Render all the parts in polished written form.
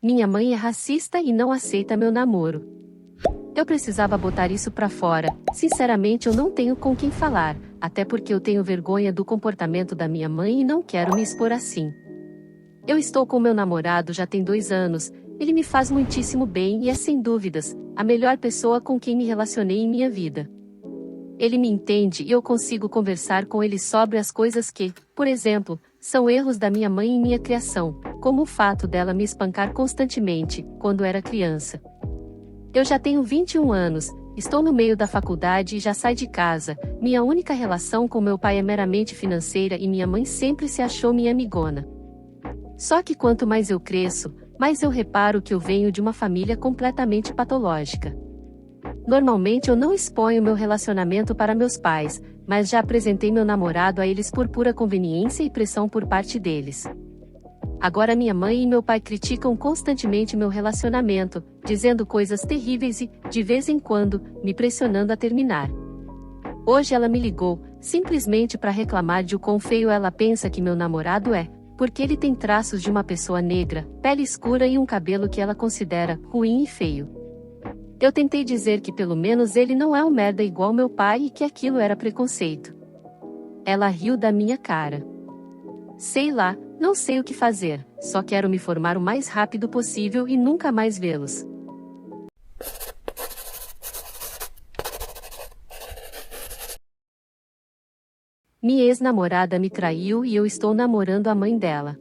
Minha mãe é racista e não aceita meu namoro. Eu precisava botar isso pra fora. Sinceramente, eu não tenho com quem falar, até porque eu tenho vergonha do comportamento da minha mãe e não quero me expor assim. Eu estou com meu namorado já tem 2 anos, ele me faz muitíssimo bem e é sem dúvidas a melhor pessoa com quem me relacionei em minha vida. Ele me entende e eu consigo conversar com ele sobre as coisas que, por exemplo, são erros da minha mãe em minha criação, como o fato dela me espancar constantemente, quando era criança. Eu já tenho 21 anos, estou no meio da faculdade e já saí de casa, minha única relação com meu pai é meramente financeira e minha mãe sempre se achou minha amigona. Só que quanto mais eu cresço, mais eu reparo que eu venho de uma família completamente patológica. Normalmente eu não exponho meu relacionamento para meus pais, mas já apresentei meu namorado a eles por pura conveniência e pressão por parte deles. Agora minha mãe e meu pai criticam constantemente meu relacionamento, dizendo coisas terríveis e, de vez em quando, me pressionando a terminar. Hoje ela me ligou, simplesmente para reclamar de o quão feio ela pensa que meu namorado é, porque ele tem traços de uma pessoa negra, pele escura e um cabelo que ela considera ruim e feio. Eu tentei dizer que pelo menos ele não é um merda igual meu pai e que aquilo era preconceito. Ela riu da minha cara. Sei lá, não sei o que fazer, só quero me formar o mais rápido possível e nunca mais vê-los. Minha ex-namorada me traiu e eu estou namorando a mãe dela.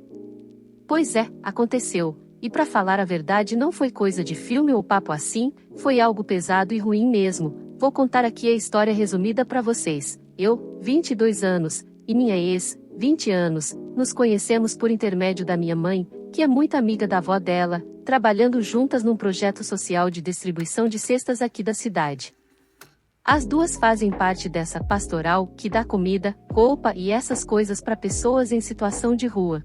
Pois é, aconteceu, e pra falar a verdade não foi coisa de filme ou papo assim, foi algo pesado e ruim mesmo. Vou contar aqui a história resumida pra vocês. Eu, 22 anos, e minha ex, 20 anos, nos conhecemos por intermédio da minha mãe, que é muito amiga da avó dela, trabalhando juntas num projeto social de distribuição de cestas aqui da cidade. As duas fazem parte dessa pastoral que dá comida, roupa e essas coisas para pessoas em situação de rua.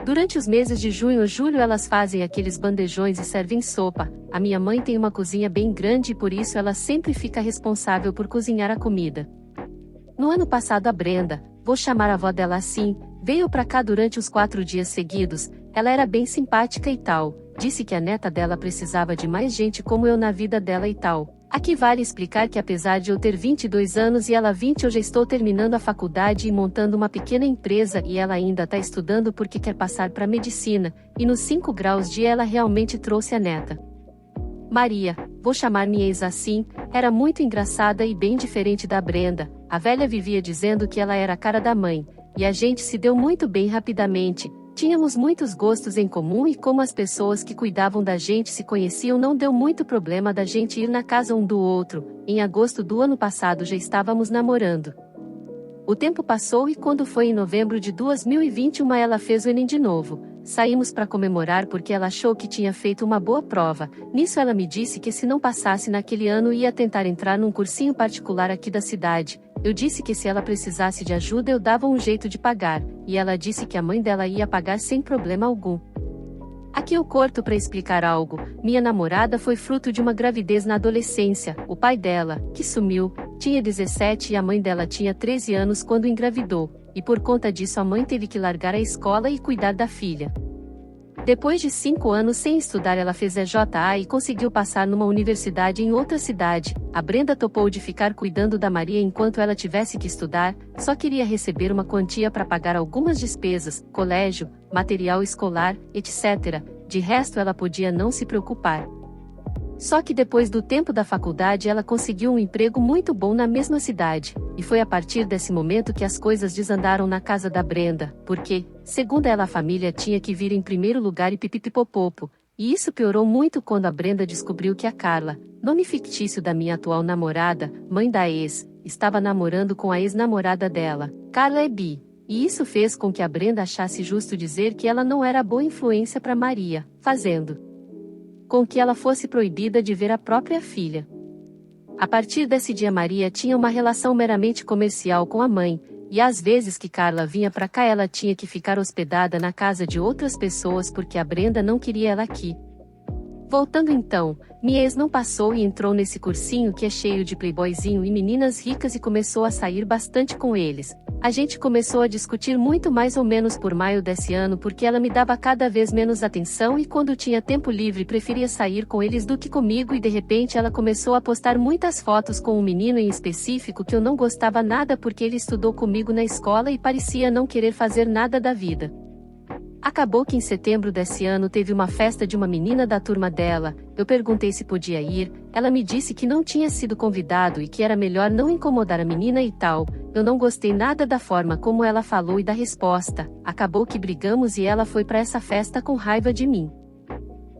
Durante os meses de junho e julho elas fazem aqueles bandejões e servem sopa. A minha mãe tem uma cozinha bem grande e por isso ela sempre fica responsável por cozinhar a comida. No ano passado a Brenda, vou chamar a avó dela assim, veio pra cá durante os 4 dias seguidos. Ela era bem simpática e tal, disse que a neta dela precisava de mais gente como eu na vida dela e tal. Aqui vale explicar que apesar de eu ter 22 anos e ela 20 eu já estou terminando a faculdade e montando uma pequena empresa e ela ainda tá estudando porque quer passar para medicina, e nos 5 graus de ela realmente trouxe a neta. Maria, vou chamar minha ex assim, era muito engraçada e bem diferente da Brenda. A velha vivia dizendo que ela era a cara da mãe, e a gente se deu muito bem rapidamente. Tínhamos muitos gostos em comum e como as pessoas que cuidavam da gente se conheciam não deu muito problema da gente ir na casa um do outro. Em agosto do ano passado já estávamos namorando. O tempo passou e quando foi em novembro de 2021 ela fez o Enem de novo. Saímos para comemorar porque ela achou que tinha feito uma boa prova. Nisso ela me disse que se não passasse naquele ano ia tentar entrar num cursinho particular aqui da cidade. Eu disse que se ela precisasse de ajuda eu dava um jeito de pagar, e ela disse que a mãe dela ia pagar sem problema algum. Aqui eu corto para explicar algo. Minha namorada foi fruto de uma gravidez na adolescência. O pai dela, que sumiu, tinha 17 e a mãe dela tinha 13 anos quando engravidou, e por conta disso a mãe teve que largar a escola e cuidar da filha. Depois de 5 anos sem estudar ela fez EJA e conseguiu passar numa universidade em outra cidade. A Brenda topou de ficar cuidando da Maria enquanto ela tivesse que estudar, só queria receber uma quantia para pagar algumas despesas, colégio, material escolar, etc. De resto ela podia não se preocupar. Só que depois do tempo da faculdade ela conseguiu um emprego muito bom na mesma cidade, e foi a partir desse momento que as coisas desandaram na casa da Brenda, porque, segundo ela a família tinha que vir em primeiro lugar e pipipipopopo, e isso piorou muito quando a Brenda descobriu que a Carla, nome fictício da minha atual namorada, mãe da ex, estava namorando com a ex-namorada dela. Carla é bi, e isso fez com que a Brenda achasse justo dizer que ela não era boa influência para Maria, fazendo com que ela fosse proibida de ver a própria filha. A partir desse dia Maria tinha uma relação meramente comercial com a mãe, e às vezes que Carla vinha pra cá ela tinha que ficar hospedada na casa de outras pessoas porque a Brenda não queria ela aqui. Voltando então, minha ex não passou e entrou nesse cursinho que é cheio de playboyzinho e meninas ricas e começou a sair bastante com eles. A gente começou a discutir muito mais ou menos por maio desse ano porque ela me dava cada vez menos atenção e quando tinha tempo livre preferia sair com eles do que comigo e de repente ela começou a postar muitas fotos com um menino em específico que eu não gostava nada porque ele estudou comigo na escola e parecia não querer fazer nada da vida. Acabou que em setembro desse ano teve uma festa de uma menina da turma dela, eu perguntei se podia ir, ela me disse que não tinha sido convidado e que era melhor não incomodar a menina e tal, eu não gostei nada da forma como ela falou e da resposta, acabou que brigamos e ela foi para essa festa com raiva de mim.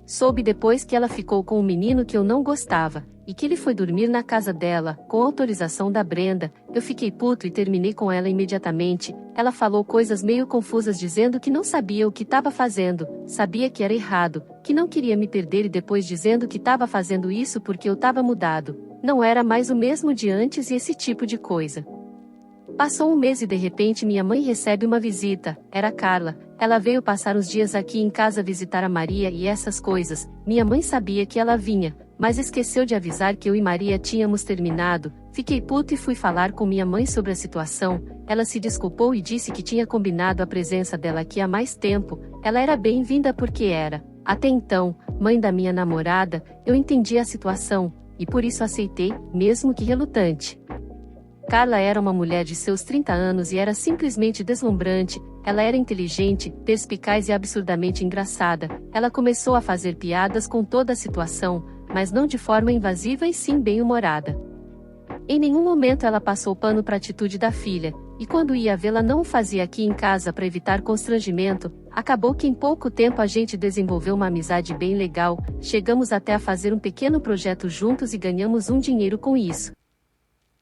Soube depois que ela ficou com um menino que eu não gostava, e que ele foi dormir na casa dela, com autorização da Brenda, eu fiquei puto e terminei com ela imediatamente, ela falou coisas meio confusas dizendo que não sabia o que estava fazendo, sabia que era errado, que não queria me perder e depois dizendo que estava fazendo isso porque eu estava mudado, não era mais o mesmo de antes e esse tipo de coisa. Passou um mês e de repente minha mãe recebe uma visita, era Carla, ela veio passar uns dias aqui em casa visitar a Maria e essas coisas, minha mãe sabia que ela vinha, mas esqueceu de avisar que eu e Maria tínhamos terminado, fiquei puto e fui falar com minha mãe sobre a situação, ela se desculpou e disse que tinha combinado a presença dela aqui há mais tempo, ela era bem-vinda porque era, até então, mãe da minha namorada, eu entendi a situação, e por isso aceitei, mesmo que relutante. Carla era uma mulher de seus 30 anos e era simplesmente deslumbrante, ela era inteligente, perspicaz e absurdamente engraçada, ela começou a fazer piadas com toda a situação, mas não de forma invasiva e sim bem-humorada. Em nenhum momento ela passou pano para a atitude da filha, e quando ia vê-la não o fazia aqui em casa para evitar constrangimento, acabou que em pouco tempo a gente desenvolveu uma amizade bem legal, chegamos até a fazer um pequeno projeto juntos e ganhamos um dinheiro com isso.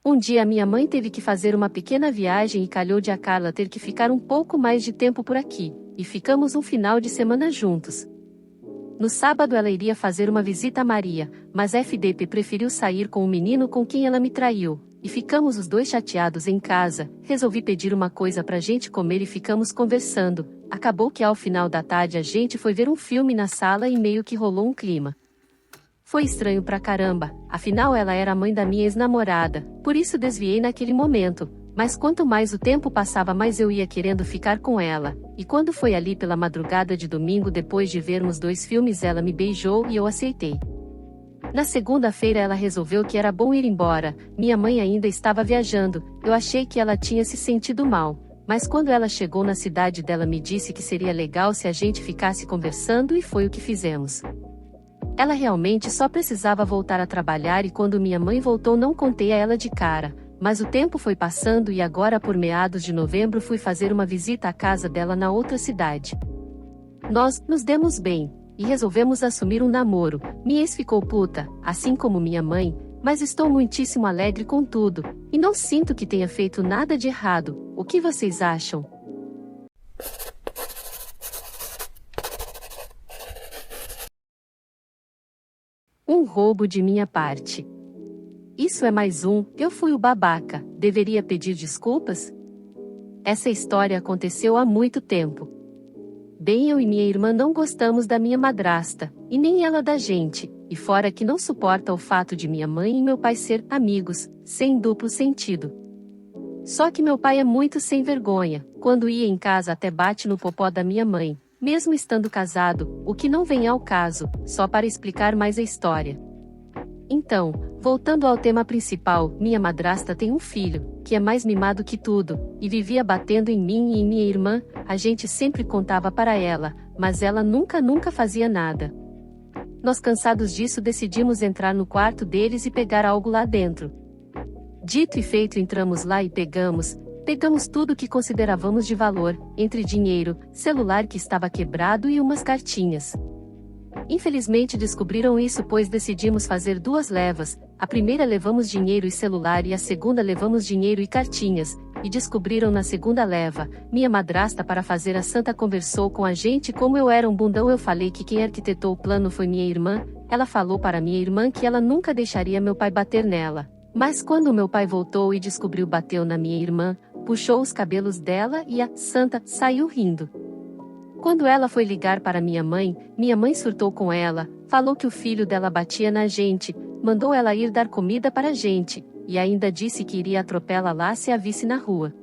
Um dia minha mãe teve que fazer uma pequena viagem e calhou de a Carla ter que ficar um pouco mais de tempo por aqui, e ficamos um final de semana juntos. No sábado ela iria fazer uma visita a Maria, mas FDP preferiu sair com o menino com quem ela me traiu, e ficamos os dois chateados em casa, resolvi pedir uma coisa pra gente comer e ficamos conversando, acabou que ao final da tarde a gente foi ver um filme na sala e meio que rolou um clima. Foi estranho pra caramba, afinal ela era a mãe da minha ex-namorada, por isso desviei naquele momento, mas quanto mais o tempo passava mais eu ia querendo ficar com ela, e quando foi ali pela madrugada de domingo depois de vermos 2 filmes ela me beijou e eu aceitei. Na segunda-feira ela resolveu que era bom ir embora, minha mãe ainda estava viajando, eu achei que ela tinha se sentido mal, mas quando ela chegou na cidade dela me disse que seria legal se a gente ficasse conversando e foi o que fizemos. Ela realmente só precisava voltar a trabalhar e quando minha mãe voltou não contei a ela de cara, mas o tempo foi passando e agora por meados de novembro fui fazer uma visita à casa dela na outra cidade. Nós nos demos bem, e resolvemos assumir um namoro, minha ex ficou puta, assim como minha mãe, mas estou muitíssimo alegre com tudo, e não sinto que tenha feito nada de errado, o que vocês acham? Um roubo de minha parte. Isso é mais um, eu fui o babaca, deveria pedir desculpas? Essa história aconteceu há muito tempo. Bem, eu e minha irmã não gostamos da minha madrasta, e nem ela da gente, e fora que não suporta o fato de minha mãe e meu pai ser amigos, sem duplo sentido. Só que meu pai é muito sem vergonha, quando ia em casa até bate no popó da minha mãe, mesmo estando casado, o que não vem ao caso, só para explicar mais a história. Então, voltando ao tema principal, minha madrasta tem um filho, que é mais mimado que tudo, e vivia batendo em mim e em minha irmã, a gente sempre contava para ela, mas ela nunca fazia nada. Nós cansados disso decidimos entrar no quarto deles e pegar algo lá dentro. Dito e feito entramos lá e pegamos tudo que considerávamos de valor, entre dinheiro, celular que estava quebrado e umas cartinhas. Infelizmente descobriram isso pois decidimos fazer 2 levas, a primeira levamos dinheiro e celular e a segunda levamos dinheiro e cartinhas, e descobriram na segunda leva, minha madrasta para fazer a santa conversou com a gente como eu era um bundão eu falei que quem arquitetou o plano foi minha irmã, ela falou para minha irmã que ela nunca deixaria meu pai bater nela, mas quando meu pai voltou e descobriu bateu na minha irmã, puxou os cabelos dela e a santa saiu rindo. Quando ela foi ligar para minha mãe surtou com ela, falou que o filho dela batia na gente, mandou ela ir dar comida para a gente, e ainda disse que iria atropelá-la se a visse na rua.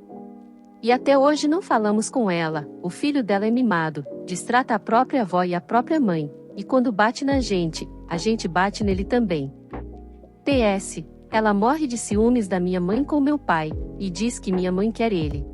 E até hoje não falamos com ela. O filho dela é mimado, distrata a própria avó e a própria mãe, e quando bate na gente, a gente bate nele também. PS, ela morre de ciúmes da minha mãe com meu pai, e diz que minha mãe quer ele.